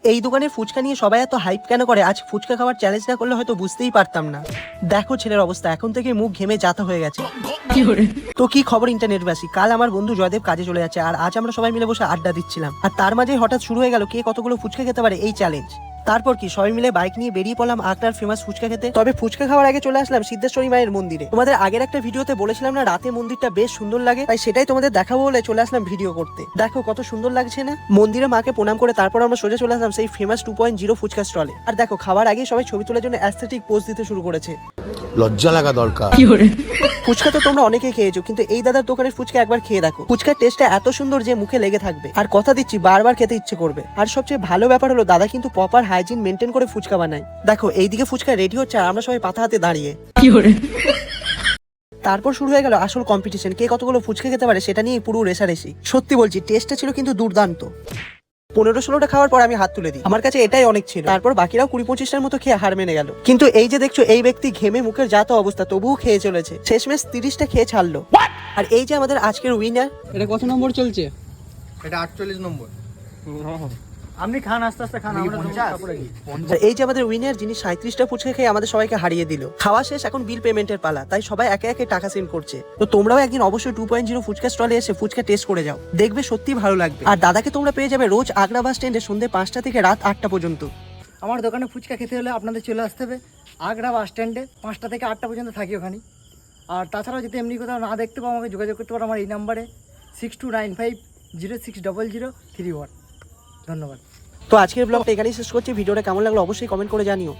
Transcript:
এই দোকানের ফুচকা নিয়ে সবাই এত হাইপ কেন করে? আজ ফুচকা খাওয়ার চ্যালেঞ্জ না করলে হয়তো বুঝতেই পারতাম না। দেখো ছেলের অবস্থা, এখন থেকে মুখ ঘেমে যাতা হয়ে গেছে। তো কি খবর ইন্টারনেটবাসী? কাল আমার বন্ধু জয়দেব কাজে চলে যাচ্ছে, আর আজ আমরা সবাই মিলে বসে আড্ডা দিচ্ছিলাম, আর তার মাঝে হঠাৎ শুরু হয়ে গেল কে কতগুলো ফুচকা খেতে পারে এই চ্যালেঞ্জ। তারপর কি সবাই মিলে বাইক নিয়ে বেরিয়ে পড়লাম আগ্রার ফেমাস ফুচকা খেতে। তবে ফুচকা খাওয়ার আগে চলে আসলাম সিদ্ধেশ্বরী মায়ের মন্দিরে। তোমাদের আগের একটা ভিডিওতে বলেছিলাম না রাতে মন্দিরটা বেশ সুন্দর লাগে, তাই সেটাই তোমাদের দেখাবো বলে চলে আসলাম ভিডিও করতে। দেখো কত সুন্দর লাগছে না? মন্দিরে মাকে প্রণাম করে তারপর আমরা সোজা চলে আসলাম সেই ফেমাস 2.0 ফুচকা স্টলে। আর দেখো খাবার আগে সবাই ছবি তোলার জন্য অ্যাস্থেটিক পোজ দিতে শুরু করেছে। লজ্জা লাগা দরকার। ফুচকা তো তোমরা অনেকেই খেয়েছো, কিন্তু এই দাদার দোকানের ফুচকা একবার খেয়ে দেখো। ফুচকার টেস্টটা এত সুন্দর যে মুখে লেগে থাকবে, আর কথা দিচ্ছি বারবার খেতে ইচ্ছে করবে। আর সবচেয়ে ভালো ব্যাপার হলো দাদা কিন্তু প্রপার হাইজিন মেনটেন করে ফুচকা বানায়। দেখো এইদিকে ফুচকা রেডি হচ্ছে আর আমরা সবাই পাতা হাতে দাঁড়িয়ে। তারপর শুরু হয়ে গেল আসল কম্পিটিশন, কে কতগুলো ফুচকা খেতে পারে সেটা নিয়ে পুরো রেশারেশি। সত্যি বলছি টেস্টটা ছিল কিন্তু দুর্দান্ত। 15-16টা খাওয়ার পর আমি হাত তুলে দিই, আমার কাছে এটাই অনেক ছিল। তারপর বাকিরাও 20-25টার মতো খেয়ে হার মেনে গেল। কিন্তু এই যে দেখছো এই ব্যক্তি ঘেমে মুখের যা তো অবস্থা, তবুও খেয়ে চলেছে। শেষমেশ 30টা খেয়ে ছাড়লো। আর এই যে আমাদের আজকের উইনার। এটা কত নম্বর চলছে? এটা 48 নম্বর। আপনি খান, আস্তে আস্তে খান। আমরা আর এই যে আমাদের উইনার, যিনি 37টা ফুচকা খেয়ে আমাদের সবাইকে হারিয়ে দিল। খাওয়া শেষ, এখন বিল পেমেন্টের পালা, তাই সবাই একে একে টাকা সেন্ড করছে। তো তোমরাও একদিন অবশ্যই 2.0 ফুচকা স্টলে এসে ফুচকা টেস্ট করে যাও, দেখবে সত্যি ভালো লাগবে। আর দাদাকে তোমরা পেয়ে যাবে রোজ আগ্রা বাস স্ট্যান্ডে সন্ধ্যে 5টা থেকে রাত 8টা পর্যন্ত। আমার দোকানে ফুচকা খেতে হলে আপনাদের চলে আসতে হবে আগ্রা বাস স্ট্যান্ডে। 5টা থেকে 8টা পর্যন্ত থাকি ওখানে। আর তাছাড়াও যদি এমনি কোথাও না দেখতে পাও আমাকে যোগাযোগ করতে পারো আমার এই নাম্বারে 6295060031। ধন্যবাদ। তো আজকের ব্লগটা এখানেই শেষ করছি। ভিডিওটা কেমন লাগলো অবশ্যই কমেন্ট করে জানিও।